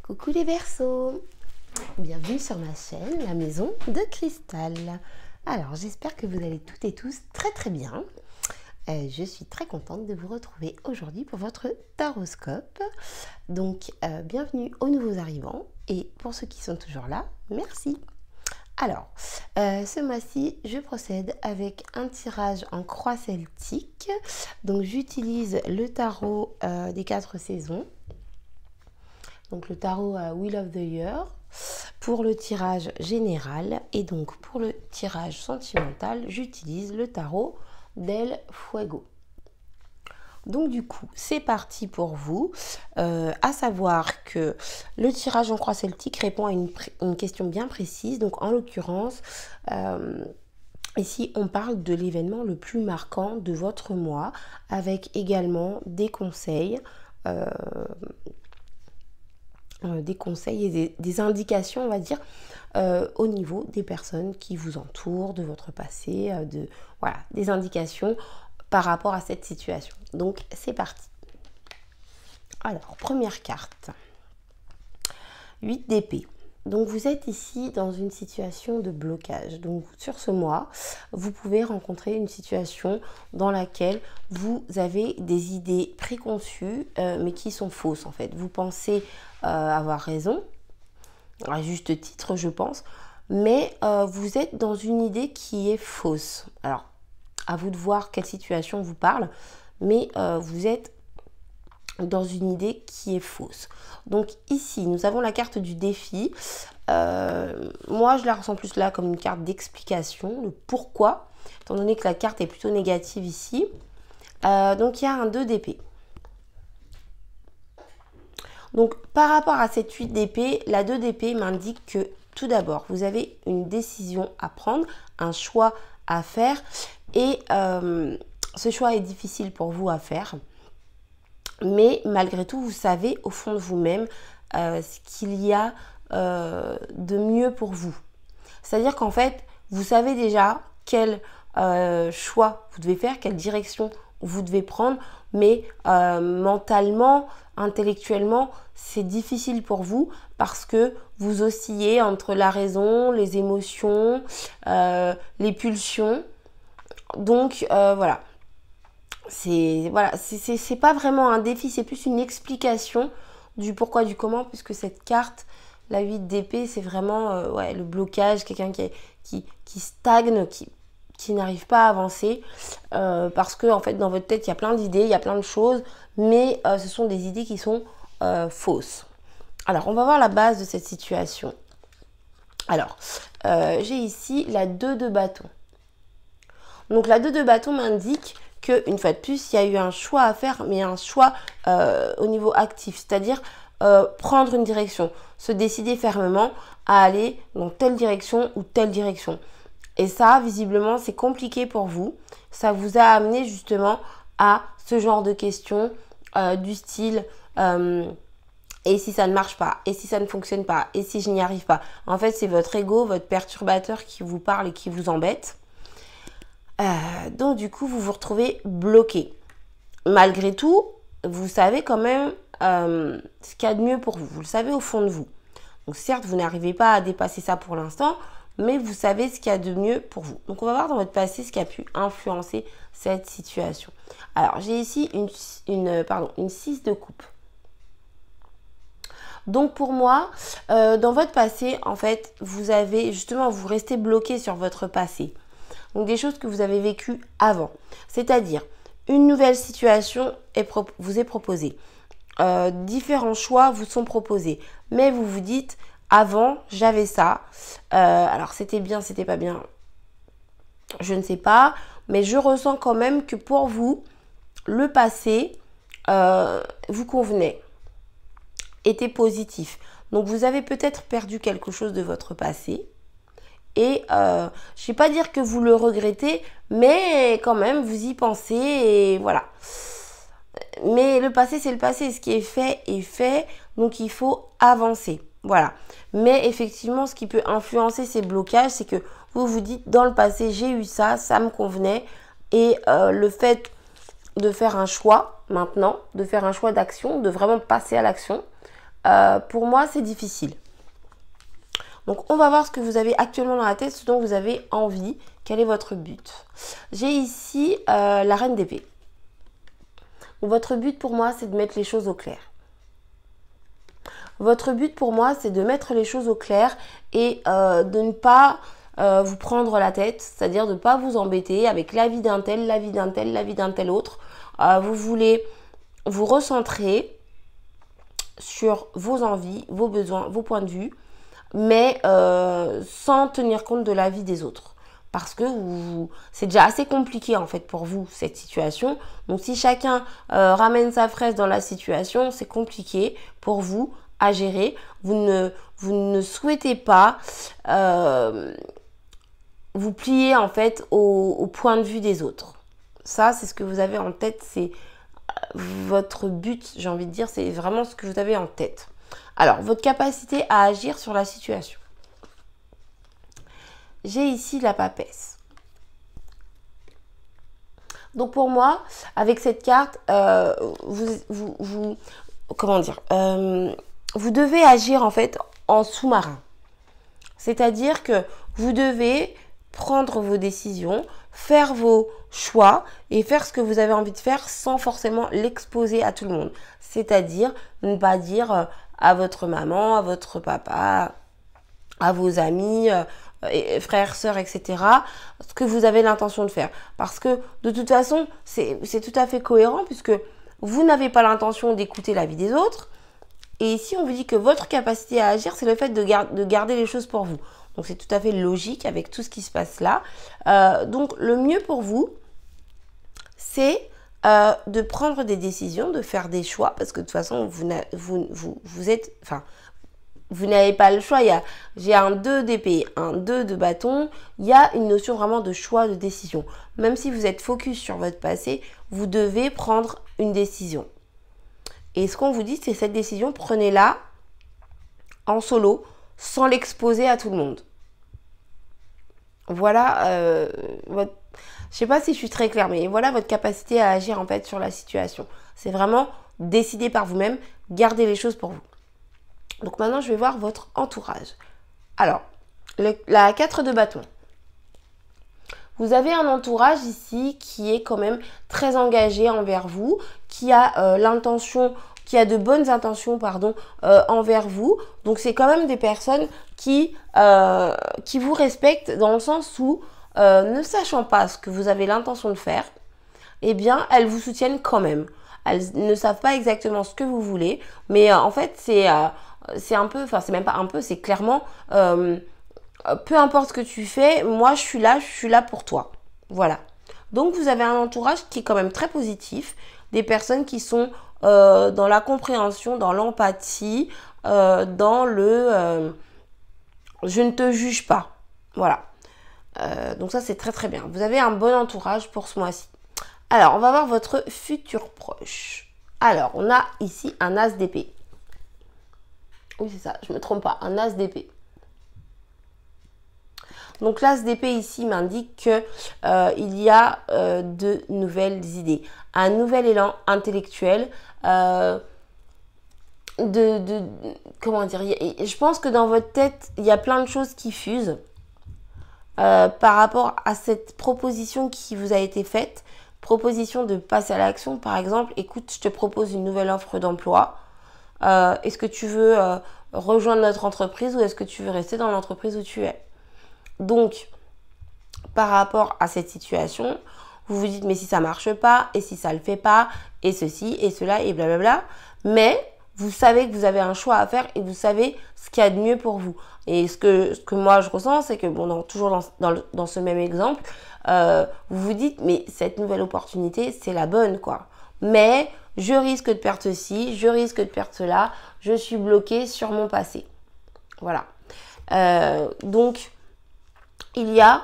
Coucou les Verseaux, bienvenue sur ma chaîne, la maison de cristal. Alors j'espère que vous allez toutes et tous très bien. Je suis très contente de vous retrouver aujourd'hui pour votre taroscope. Donc bienvenue aux nouveaux arrivants et pour ceux qui sont toujours là, merci. Alors, ce mois-ci, je procède avec un tirage en croix celtique. Donc j'utilise le tarot des 4 saisons. Donc le tarot Wheel of the Year pour le tirage général, et donc pour le tirage sentimental, j'utilise le tarot del Fuego. Donc du coup, c'est parti pour vous, à savoir que le tirage en croix celtique répond à une question bien précise. Donc en l'occurrence, ici on parle de l'événement le plus marquant de votre mois, avec également des conseils, et des indications, on va dire, au niveau des personnes qui vous entourent, de votre passé, voilà, des indications par rapport à cette situation. Donc c'est parti. Alors, première carte, 8 d'épée. Donc vous êtes ici dans une situation de blocage. Donc sur ce mois, vous pouvez rencontrer une situation dans laquelle vous avez des idées préconçues, mais qui sont fausses en fait. Vous pensez avoir raison, à juste titre je pense, mais vous êtes dans une idée qui est fausse. Alors, à vous de voir quelle situation vous parle, mais vous êtes dans une idée qui est fausse. Donc ici, nous avons la carte du défi. Moi, je la ressens plus là comme une carte d'explication, le pourquoi, étant donné que la carte est plutôt négative ici. Donc il y a un 2 d'épée. Donc par rapport à cette 8 d'épée, la 2 d'épée m'indique que tout d'abord, vous avez une décision à prendre, un choix à faire, et ce choix est difficile pour vous à faire. Mais malgré tout, vous savez au fond de vous-même ce qu'il y a de mieux pour vous. C'est-à-dire qu'en fait, vous savez déjà quel choix vous devez faire, quelle direction vous devez prendre, mais mentalement, intellectuellement, c'est difficile pour vous parce que vous oscillez entre la raison, les émotions, les pulsions. Donc voilà. C'est pas vraiment un défi, c'est plus une explication du pourquoi, du comment, puisque cette carte, la 8 d'épée, c'est vraiment le blocage, quelqu'un qui stagne, qui n'arrive pas à avancer, parce que en fait dans votre tête il y a plein d'idées, il y a plein de choses, mais ce sont des idées qui sont fausses. Alors on va voir la base de cette situation. Alors j'ai ici la 2 de bâton. Donc la 2 de bâton m'indique que, une fois de plus, il y a eu un choix à faire, mais un choix au niveau actif, c'est-à-dire prendre une direction, se décider fermement à aller dans telle direction ou telle direction. Et ça, visiblement, c'est compliqué pour vous. Ça vous a amené justement à ce genre de questions du style et si ça ne marche pas, et si ça ne fonctionne pas, et si je n'y arrive pas. En fait, c'est votre ego, votre perturbateur qui vous parle et qui vous embête. Donc du coup, vous vous retrouvez bloqué. Malgré tout, vous savez quand même ce qu'il y a de mieux pour vous. Vous le savez au fond de vous. Donc certes, vous n'arrivez pas à dépasser ça pour l'instant, mais vous savez ce qu'il y a de mieux pour vous. Donc on va voir dans votre passé ce qui a pu influencer cette situation. Alors j'ai ici une 6 de coupe. Donc pour moi, dans votre passé, en fait, vous restez bloqué sur votre passé. Donc des choses que vous avez vécues avant. C'est-à-dire, une nouvelle situation vous est proposée. Différents choix vous sont proposés. Mais vous vous dites, avant, j'avais ça. Alors c'était bien, c'était pas bien. Je ne sais pas. Mais je ressens quand même que pour vous, le passé vous convenait. Était positif. Donc vous avez peut-être perdu quelque chose de votre passé. Et je ne vais pas dire que vous le regrettez, mais quand même, vous y pensez et voilà. Mais le passé, c'est le passé. Ce qui est fait, donc il faut avancer. Voilà. Mais effectivement, ce qui peut influencer ces blocages, c'est que vous vous dites, dans le passé, j'ai eu ça, ça me convenait. Et le fait de faire un choix maintenant, de faire un choix d'action, de vraiment passer à l'action, pour moi, c'est difficile. Donc, on va voir ce que vous avez actuellement dans la tête, ce dont vous avez envie. Quel est votre but? J'ai ici la reine d'épée. Votre but pour moi, c'est de mettre les choses au clair. Votre but pour moi, c'est de mettre les choses au clair et de ne pas vous prendre la tête, c'est-à-dire de ne pas vous embêter avec la vie d'un tel, la vie d'un tel, la vie d'un tel autre. Vous voulez vous recentrer sur vos envies, vos besoins, vos points de vue, mais sans tenir compte de la vie des autres. Parce que c'est déjà assez compliqué en fait pour vous cette situation. Donc si chacun ramène sa fraise dans la situation, c'est compliqué pour vous à gérer. Vous ne souhaitez pas vous plier en fait au point de vue des autres. Ça, c'est ce que vous avez en tête, c'est votre but, j'ai envie de dire, c'est vraiment ce que vous avez en tête. Alors, votre capacité à agir sur la situation. J'ai ici la papesse. Donc pour moi, avec cette carte, comment dire, vous devez agir en fait en sous-marin. C'est-à-dire que vous devez prendre vos décisions, faire vos choix et faire ce que vous avez envie de faire sans forcément l'exposer à tout le monde. C'est-à-dire ne pas dire à votre maman, à votre papa, à vos amis, frères, sœurs, etc. ce que vous avez l'intention de faire. Parce que de toute façon, c'est tout à fait cohérent puisque vous n'avez pas l'intention d'écouter la vie des autres. Et ici, on vous dit que votre capacité à agir, c'est le fait de garder les choses pour vous. Donc, c'est tout à fait logique avec tout ce qui se passe là. Donc, le mieux pour vous, c'est de prendre des décisions, de faire des choix. Parce que de toute façon, vous n'avez pas le choix. J'ai un 2 d'épée, un 2 de bâton. Il y a une notion vraiment de choix, de décision. Même si vous êtes focus sur votre passé, vous devez prendre une décision. Et ce qu'on vous dit, c'est cette décision, prenez-la en solo, sans l'exposer à tout le monde. Voilà, je ne sais pas si je suis très claire, mais voilà votre capacité à agir en fait sur la situation. C'est vraiment décider par vous-même, garder les choses pour vous. Donc maintenant, je vais voir votre entourage. Alors, la 4 de bâton. Vous avez un entourage ici qui est quand même très engagé envers vous, qui a de bonnes intentions, envers vous. Donc c'est quand même des personnes qui vous respectent dans le sens où, ne sachant pas ce que vous avez l'intention de faire, eh bien elles vous soutiennent quand même. Elles ne savent pas exactement ce que vous voulez, mais en fait c'est un peu, enfin c'est même pas un peu, c'est clairement peu importe ce que tu fais, moi je suis là pour toi. Voilà. Donc vous avez un entourage qui est quand même très positif, des personnes qui sont dans la compréhension, dans l'empathie, dans le je ne te juge pas. Voilà. Donc ça c'est très très bien. Vous avez un bon entourage pour ce mois-ci. Alors on va voir votre futur proche. Alors on a ici un as d'épée. Oui c'est ça, je ne me trompe pas, un as d'épée. Donc l'as d'épée ici m'indique que il y a de nouvelles idées, un nouvel élan intellectuel, comment dire, je pense que dans votre tête il y a plein de choses qui fusent par rapport à cette proposition qui vous a été faite, proposition de passer à l'action par exemple. Écoute, je te propose une nouvelle offre d'emploi. Est-ce que tu veux rejoindre notre entreprise ou est-ce que tu veux rester dans l'entreprise où tu es? Donc, par rapport à cette situation, vous vous dites mais si ça marche pas, et si ça le fait pas, et ceci, et cela, et blablabla. Mais vous savez que vous avez un choix à faire et vous savez ce qu'il y a de mieux pour vous. Et ce que moi je ressens, c'est que, bon, toujours dans ce même exemple, vous vous dites mais cette nouvelle opportunité, c'est la bonne, quoi. Mais je risque de perdre ceci, je risque de perdre cela, je suis bloquée sur mon passé. Voilà. Donc, il y a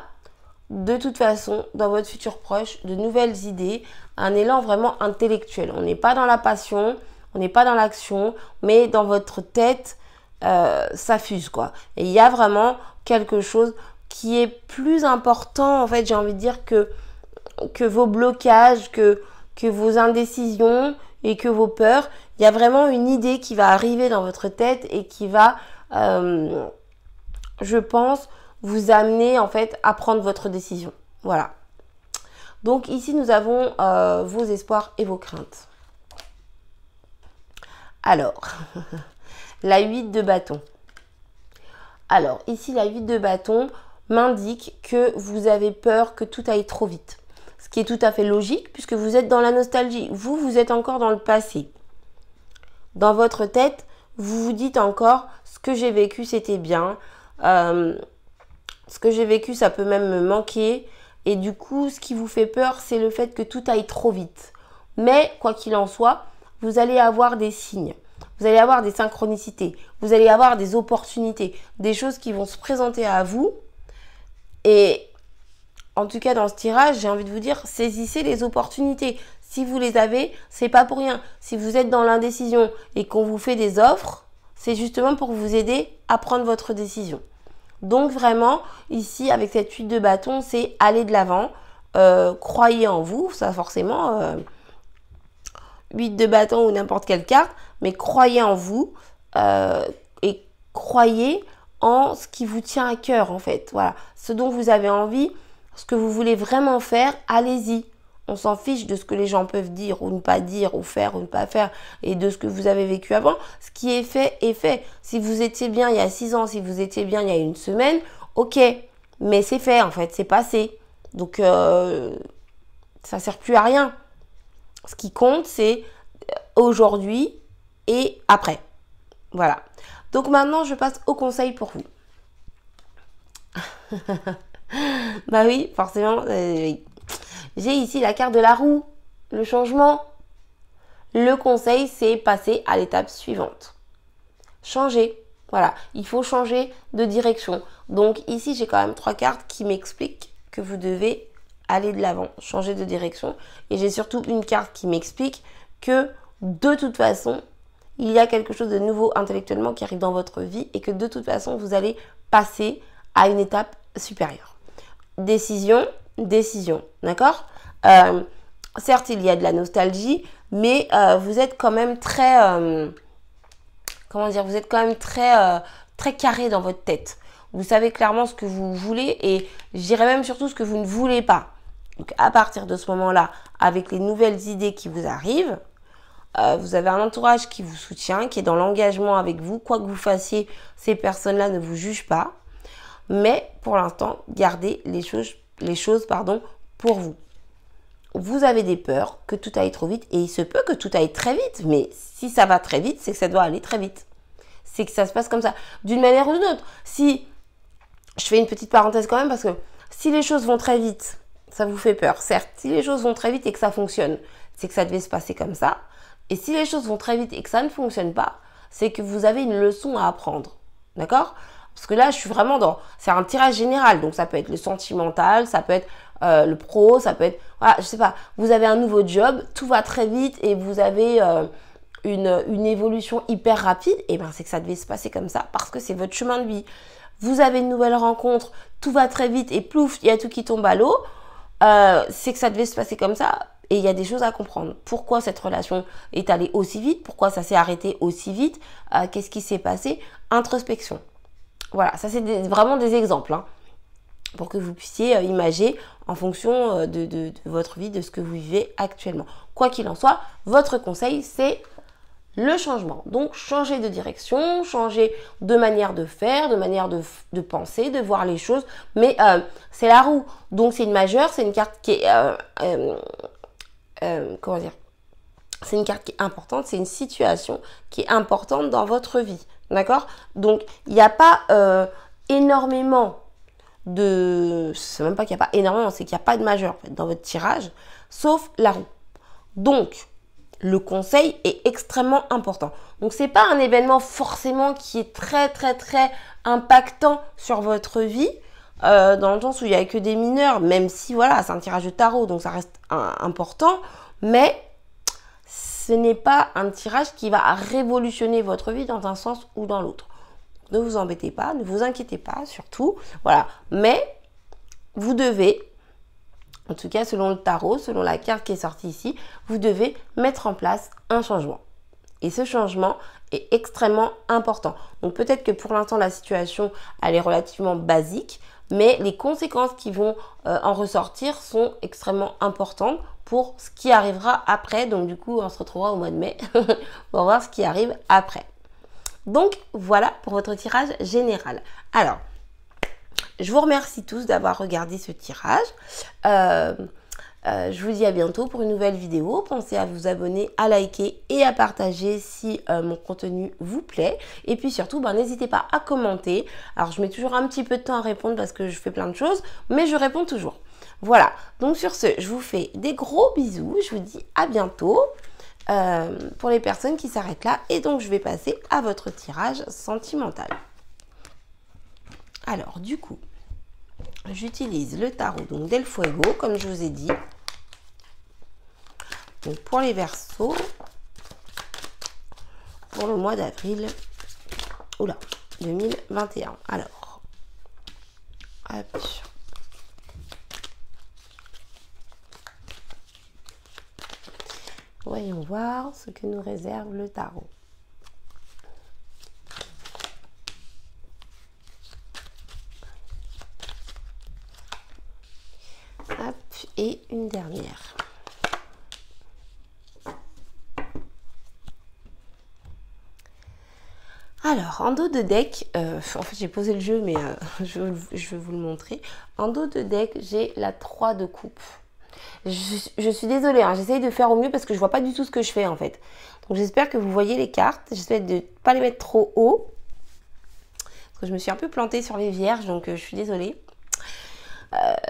de toute façon dans votre futur proche de nouvelles idées, un élan vraiment intellectuel. On n'est pas dans la passion, on n'est pas dans l'action, mais dans votre tête, ça fuse, quoi. Et il y a vraiment quelque chose qui est plus important, en fait, j'ai envie de dire, que vos blocages, que vos indécisions et que vos peurs. Il y a vraiment une idée qui va arriver dans votre tête et qui va, je pense, vous amener en fait à prendre votre décision. Voilà. Donc ici, nous avons vos espoirs et vos craintes. Alors, la 8 de bâton. Alors, ici, la 8 de bâton m'indique que vous avez peur que tout aille trop vite. Ce qui est tout à fait logique puisque vous êtes dans la nostalgie. Vous, vous êtes encore dans le passé. Dans votre tête, vous vous dites encore « ce que j'ai vécu, c'était bien. Ce que j'ai vécu, ça peut même me manquer. » Et du coup, ce qui vous fait peur, c'est le fait que tout aille trop vite. Mais, quoi qu'il en soit, vous allez avoir des signes. Vous allez avoir des synchronicités. Vous allez avoir des opportunités. Des choses qui vont se présenter à vous. Et en tout cas, dans ce tirage, j'ai envie de vous dire, saisissez les opportunités. Si vous les avez, c'est pas pour rien. Si vous êtes dans l'indécision et qu'on vous fait des offres, c'est justement pour vous aider à prendre votre décision. Donc vraiment, ici, avec cette 8 de bâton, c'est aller de l'avant. Croyez en vous, ça forcément, 8 de bâton ou n'importe quelle carte, mais croyez en vous et croyez en ce qui vous tient à cœur en fait. Voilà, ce dont vous avez envie, ce que vous voulez vraiment faire, allez-y. On s'en fiche de ce que les gens peuvent dire ou ne pas dire ou faire ou ne pas faire et de ce que vous avez vécu avant. Ce qui est fait est fait. Si vous étiez bien il y a 6 ans, si vous étiez bien il y a une semaine, ok. Mais c'est fait en fait, c'est passé. Donc ça ne sert plus à rien. Ce qui compte c'est aujourd'hui et après. Voilà. Donc maintenant je passe au conseil pour vous. Bah oui, forcément, oui. J'ai ici la carte de la roue, le changement. Le conseil, c'est passer à l'étape suivante. Changer. Voilà, il faut changer de direction. Donc ici, j'ai quand même 3 cartes qui m'expliquent que vous devez aller de l'avant, changer de direction. Et j'ai surtout une carte qui m'explique que de toute façon, il y a quelque chose de nouveau intellectuellement qui arrive dans votre vie et que de toute façon, vous allez passer à une étape supérieure. Décision, d'accord. Certes, il y a de la nostalgie, mais vous êtes quand même très, comment dire, vous êtes quand même très carré dans votre tête. Vous savez clairement ce que vous voulez et je dirais même surtout ce que vous ne voulez pas. Donc à partir de ce moment-là, avec les nouvelles idées qui vous arrivent, vous avez un entourage qui vous soutient, qui est dans l'engagement avec vous. Quoi que vous fassiez, ces personnes-là ne vous jugent pas. Mais pour l'instant, gardez les choses pour vous. Vous avez des peurs que tout aille trop vite et il se peut que tout aille très vite. Mais si ça va très vite, c'est que ça doit aller très vite. C'est que ça se passe comme ça, d'une manière ou d'une autre. Si, je fais une petite parenthèse quand même parce que si les choses vont très vite, ça vous fait peur, certes. Si les choses vont très vite et que ça fonctionne, c'est que ça devait se passer comme ça. Et si les choses vont très vite et que ça ne fonctionne pas, c'est que vous avez une leçon à apprendre. D'accord ? Parce que là, je suis vraiment dans... C'est un tirage général, donc ça peut être le sentimental, ça peut être le pro, ça peut être... Voilà, je sais pas, vous avez un nouveau job, tout va très vite et vous avez une évolution hyper rapide, et bien c'est que ça devait se passer comme ça parce que c'est votre chemin de vie. Vous avez une nouvelle rencontre, tout va très vite et plouf, il y a tout qui tombe à l'eau. C'est que ça devait se passer comme ça et il y a des choses à comprendre. Pourquoi cette relation est allée aussi vite? Pourquoi ça s'est arrêté aussi vite? Qu'est-ce qui s'est passé? Introspection. Voilà, ça c'est vraiment des exemples hein, pour que vous puissiez imager en fonction de votre vie, de ce que vous vivez actuellement. Quoi qu'il en soit, votre conseil c'est le changement. Donc changer de direction, changer de manière de faire, de manière de penser, de voir les choses. Mais c'est la roue, donc c'est une majeure, c'est une carte qui est... comment dire? C'est une carte qui est importante, c'est une situation qui est importante dans votre vie. D'accord? Donc, il n'y a pas énormément de... C'est même pas qu'il n'y a pas énormément, c'est qu'il n'y a pas de majeur en fait, dans votre tirage, sauf la roue. Donc, le conseil est extrêmement important. Donc, ce n'est pas un événement forcément qui est très impactant sur votre vie, dans le sens où il n'y a que des mineurs, même si, voilà, c'est un tirage de tarot, donc ça reste important, mais... ce n'est pas un tirage qui va révolutionner votre vie dans un sens ou dans l'autre. Ne vous embêtez pas, ne vous inquiétez pas surtout. Voilà. Mais vous devez, en tout cas selon le tarot, selon la carte qui est sortie ici, vous devez mettre en place un changement. Et ce changement est extrêmement important. Donc peut-être que pour l'instant, la situation, elle est relativement basique, mais les conséquences qui vont en ressortir sont extrêmement importantes pour ce qui arrivera après. Donc du coup, on se retrouvera au mois de mai pour voir ce qui arrive après. Donc voilà pour votre tirage général. Alors, je vous remercie tous d'avoir regardé ce tirage. Je vous dis à bientôt pour une nouvelle vidéo. Pensez à vous abonner, à liker et à partager si mon contenu vous plaît. Et puis surtout, n'hésitez pas à commenter. Alors, je mets toujours un petit peu de temps à répondre parce que je fais plein de choses, mais je réponds toujours. Voilà. Donc sur ce, je vous fais des gros bisous. Je vous dis à bientôt pour les personnes qui s'arrêtent là. Et donc, je vais passer à votre tirage sentimental. Alors, du coup, j'utilise le tarot donc Del Fuego, comme je vous ai dit. Donc pour les Verseaux, pour le mois d'avril, 2021. Alors, hop. Voyons voir ce que nous réserve le tarot. Hop, et une dernière. Alors, en dos de deck, en fait j'ai posé le jeu, mais je vais vous le montrer. En dos de deck, j'ai la 3 de coupe. Je suis désolée, hein, j'essaye de faire au mieux parce que je vois pas du tout ce que je fais en fait. Donc j'espère que vous voyez les cartes. J'espère de ne pas les mettre trop haut. Parce que je me suis un peu plantée sur les vierges, donc je suis désolée.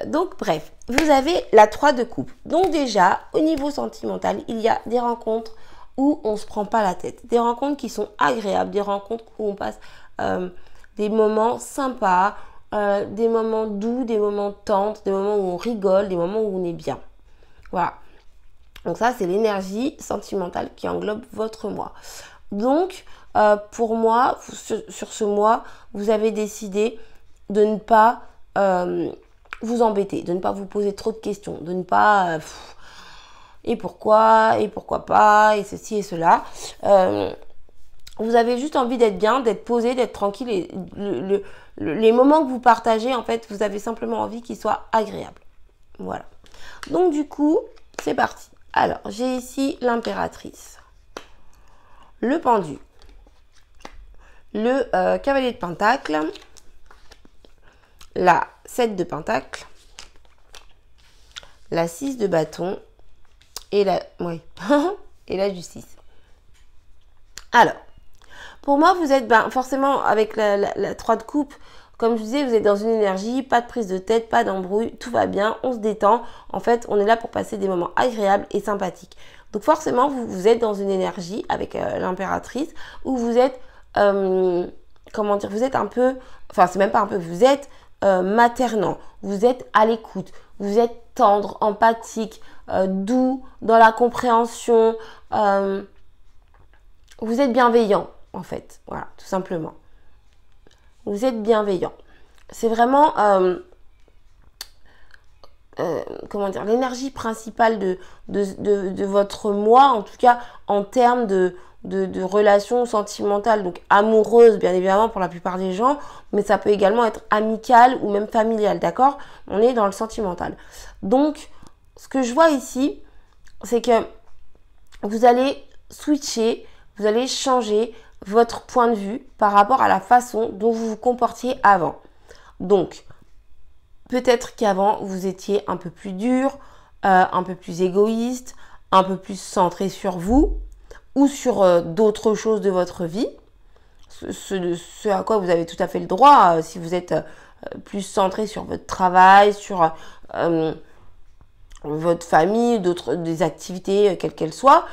Donc bref, vous avez la 3 de coupe. Donc déjà, au niveau sentimental, il y a des rencontres où on ne se prend pas la tête. Des rencontres qui sont agréables, des rencontres où on passe des moments sympas, des moments doux, des moments tendres, des moments où on rigole, des moments où on est bien. Voilà. Donc ça, c'est l'énergie sentimentale qui englobe votre mois. Donc, pour moi, sur ce mois, vous avez décidé de ne pas vous embêter, de ne pas vous poser trop de questions, de ne pas et pourquoi pas, et ceci et cela. Vous avez juste envie d'être bien, d'être posé, d'être tranquille. Et les moments que vous partagez, en fait, vous avez simplement envie qu'ils soient agréables. Voilà. Donc du coup, c'est parti. Alors, j'ai ici l'impératrice, le pendu, le cavalier de pentacle, la 7 de pentacle, la 6 de bâton et la, et la justice. Alors, pour moi, vous êtes forcément avec la 3 de coupe, comme je disais, vous êtes dans une énergie, pas de prise de tête, pas d'embrouille, tout va bien, on se détend. En fait, on est là pour passer des moments agréables et sympathiques. Donc forcément, vous êtes dans une énergie avec l'impératrice où vous êtes, comment dire, vous êtes un peu, enfin c'est même pas un peu, vous êtes maternant, vous êtes à l'écoute, vous êtes tendre, empathique, doux, dans la compréhension, vous êtes bienveillant en fait, voilà, tout simplement. Vous êtes bienveillant. C'est vraiment, comment dire, l'énergie principale de votre moi, en tout cas en termes de relations sentimentales, donc amoureuses bien évidemment pour la plupart des gens, mais ça peut également être amical ou même familial, d'accord? On est dans le sentimental. Donc, ce que je vois ici, c'est que vous allez switcher, vous allez changer votre point de vue par rapport à la façon dont vous vous comportiez avant. Donc, peut-être qu'avant, vous étiez un peu plus dur, un peu plus égoïste, un peu plus centré sur vous ou sur d'autres choses de votre vie. Ce à quoi vous avez tout à fait le droit si vous êtes plus centré sur votre travail, sur votre famille, des activités, quelles qu'elles soient.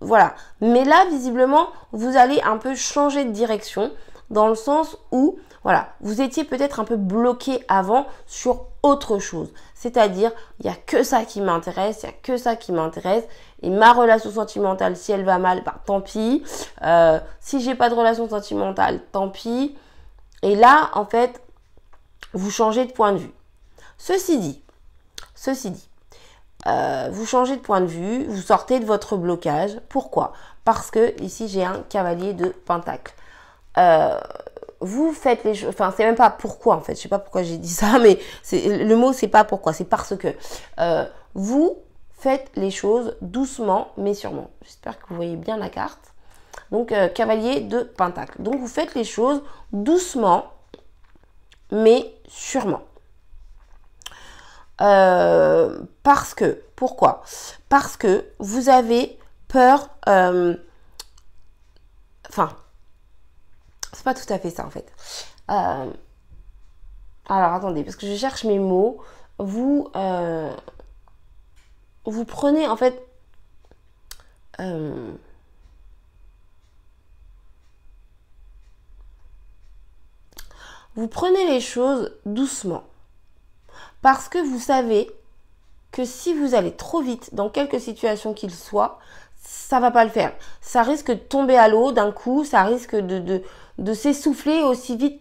Voilà. Mais là, visiblement, vous allez un peu changer de direction dans le sens où, voilà, vous étiez peut-être un peu bloqué avant sur autre chose. C'est-à-dire, il n'y a que ça qui m'intéresse, il n'y a que ça qui m'intéresse. Et ma relation sentimentale, si elle va mal, tant pis. Si j'ai pas de relation sentimentale, tant pis. Et là, en fait, vous changez de point de vue. Ceci dit, vous changez de point de vue, vous sortez de votre blocage. Pourquoi? Parce que ici, j'ai un cavalier de pentacle. Vous faites les choses, enfin, c'est même pas pourquoi en fait, je sais pas pourquoi j'ai dit ça, mais le mot c'est pas pourquoi, c'est parce que vous faites les choses doucement mais sûrement. J'espère que vous voyez bien la carte. Donc, cavalier de pentacle. Donc, vous faites les choses doucement mais sûrement. Parce que, pourquoi? Parce que vous avez peur, enfin, c'est pas tout à fait ça en fait. Alors attendez, parce que je cherche mes mots. Vous prenez en fait vous prenez les choses doucement. Parce que vous savez que si vous allez trop vite dans quelque situation qu'il soit, ça va pas le faire. Ça risque de tomber à l'eau d'un coup, ça risque de s'essouffler aussi vite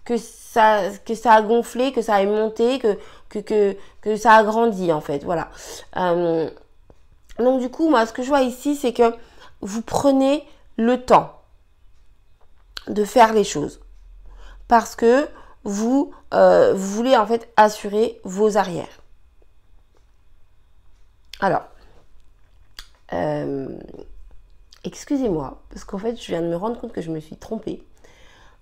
que ça a gonflé, que ça a monté, que ça a grandi en fait. Voilà. Donc du coup, moi, ce que je vois ici, c'est que vous prenez le temps de faire les choses. Parce que vous voulez en fait assurer vos arrières. Alors, excusez-moi, parce qu'en fait, je viens de me rendre compte que je me suis trompée.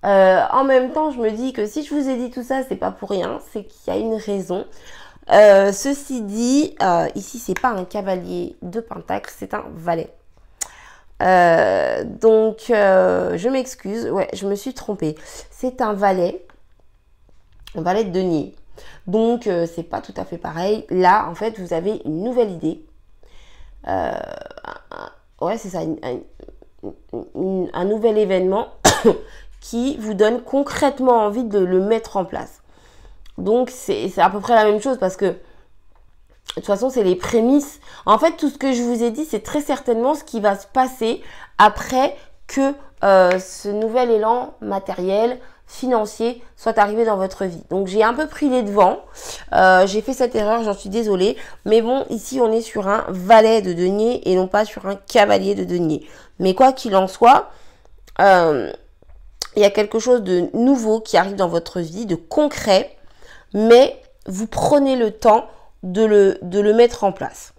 En même temps, je me dis que si je vous ai dit tout ça, c'est pas pour rien, c'est qu'il y a une raison. Ceci dit, ici, c'est pas un cavalier de pentacle, c'est un valet. Donc, je m'excuse, ouais, je me suis trompée. C'est un valet de denier. Donc, c'est pas tout à fait pareil. Là, en fait, vous avez une nouvelle idée. Ouais, c'est ça, un nouvel événement qui vous donne concrètement envie de le mettre en place. Donc, c'est à peu près la même chose parce que, de toute façon, c'est les prémices. En fait, tout ce que je vous ai dit, c'est très certainement ce qui va se passer après que ce nouvel élan matériel, financier soit arrivé dans votre vie. Donc j'ai un peu pris les devants, j'ai fait cette erreur, j'en suis désolée, mais bon, ici on est sur un valet de denier et non pas sur un cavalier de denier. Mais quoi qu'il en soit, il y a quelque chose de nouveau qui arrive dans votre vie, de concret, mais vous prenez le temps de le mettre en place.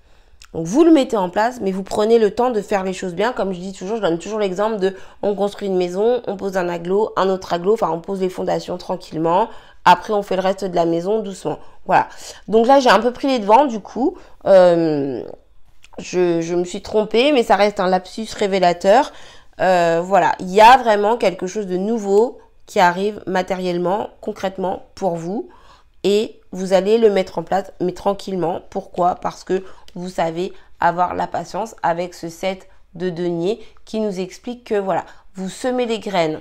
Donc vous le mettez en place, mais vous prenez le temps de faire les choses bien. Comme je dis toujours, je donne toujours l'exemple de on construit une maison, on pose un aglo, un autre aglo, enfin on pose les fondations tranquillement. Après on fait le reste de la maison doucement. Voilà. Donc là j'ai un peu pris les devants du coup. Je me suis trompée, mais ça reste un lapsus révélateur. Voilà, il y a vraiment quelque chose de nouveau qui arrive matériellement, concrètement pour vous. Et vous allez le mettre en place, mais tranquillement. Pourquoi? Parce que vous savez avoir la patience avec ce 7 de denier qui nous explique que voilà, vous semez les graines.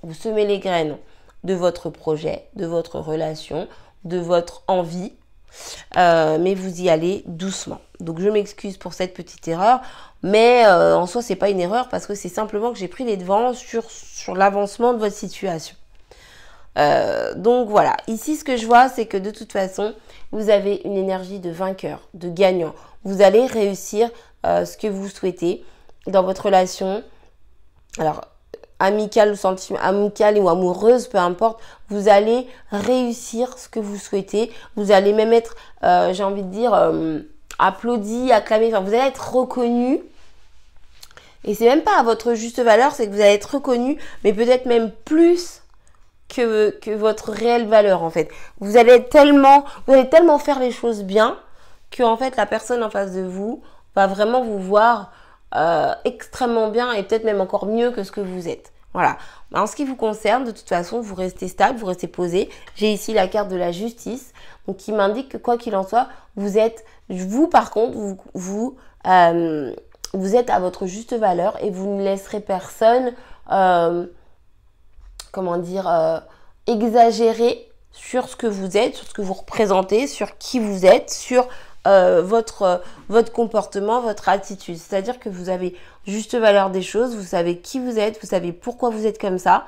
Vous semez les graines de votre projet, de votre relation, de votre envie. Mais vous y allez doucement. Donc je m'excuse pour cette petite erreur, mais en soi c'est pas une erreur parce que c'est simplement que j'ai pris les devants sur l'avancement de votre situation. Donc voilà, ici ce que je vois c'est que de toute façon vous avez une énergie de vainqueur, de gagnant. Vous allez réussir ce que vous souhaitez dans votre relation. Alors amicale ou amoureuse, peu importe, vous allez réussir ce que vous souhaitez. Vous allez même être, j'ai envie de dire, applaudi, acclamé. Enfin, vous allez être reconnu. Et c'est même pas à votre juste valeur, c'est que vous allez être reconnu, mais peut-être même plus que votre réelle valeur en fait. Vous allez tellement faire les choses bien que en fait la personne en face de vous va vraiment vous voir extrêmement bien et peut-être même encore mieux que ce que vous êtes. Voilà. En ce qui vous concerne, de toute façon, vous restez stable, vous restez posé. J'ai ici la carte de la justice, donc qui m'indique que quoi qu'il en soit, vous par contre, vous êtes à votre juste valeur et vous ne laisserez personne exagérer sur ce que vous êtes, sur ce que vous représentez, sur qui vous êtes, sur votre comportement, votre attitude. C'est-à-dire que vous avez juste valeur des choses, vous savez qui vous êtes, vous savez pourquoi vous êtes comme ça,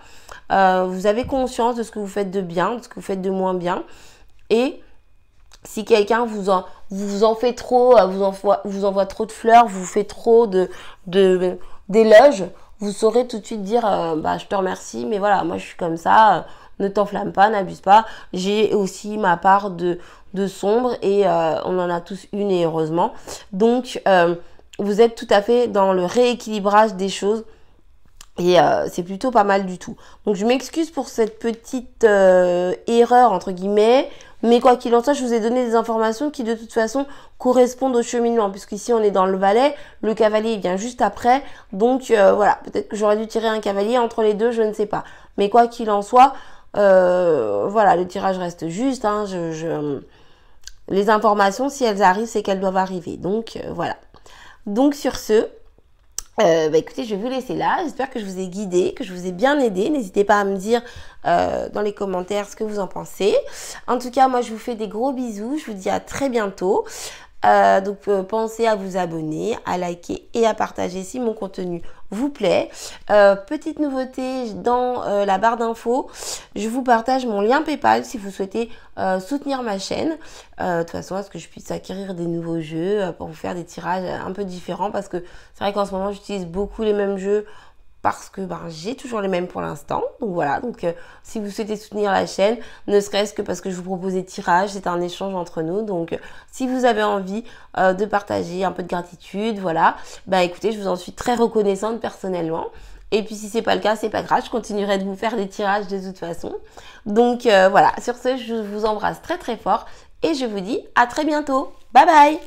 vous avez conscience de ce que vous faites de bien, de ce que vous faites de moins bien. Et si quelqu'un vous en fait trop, vous envoie trop de fleurs, vous fait trop d'éloges, vous saurez tout de suite dire bah je te remercie, mais voilà, moi je suis comme ça, ne t'enflamme pas, n'abuse pas. J'ai aussi ma part de sombre et on en a tous une et heureusement. Donc vous êtes tout à fait dans le rééquilibrage des choses. Et c'est plutôt pas mal du tout. Donc je m'excuse pour cette petite erreur entre guillemets. Mais quoi qu'il en soit, je vous ai donné des informations qui de toute façon correspondent au cheminement. Puisqu'ici on est dans le valet, le cavalier il vient juste après. Donc voilà, peut-être que j'aurais dû tirer un cavalier entre les deux, je ne sais pas. Mais quoi qu'il en soit, voilà, le tirage reste juste. Hein, les informations, si elles arrivent, c'est qu'elles doivent arriver. Donc voilà. Donc sur ce... bah écoutez, je vais vous laisser là. J'espère que je vous ai guidé, que je vous ai bien aidé. N'hésitez pas à me dire dans les commentaires ce que vous en pensez. En tout cas, moi, je vous fais des gros bisous. Je vous dis à très bientôt. Donc, pensez à vous abonner, à liker et à partager si mon contenu vous plaît. Petite nouveauté dans la barre d'infos, je vous partage mon lien PayPal si vous souhaitez soutenir ma chaîne. De toute façon, à ce que je puisse acquérir des nouveaux jeux pour vous faire des tirages un peu différents parce que c'est vrai qu'en ce moment, j'utilise beaucoup les mêmes jeux parce que j'ai toujours les mêmes pour l'instant. Donc voilà, donc si vous souhaitez soutenir la chaîne, ne serait-ce que parce que je vous propose des tirages, c'est un échange entre nous. Donc si vous avez envie de partager un peu de gratitude, voilà, bah écoutez, je vous en suis très reconnaissante personnellement. Et puis si c'est pas le cas, c'est pas grave, je continuerai de vous faire des tirages de toute façon. Donc voilà, sur ce, je vous embrasse très très fort et je vous dis à très bientôt. Bye bye!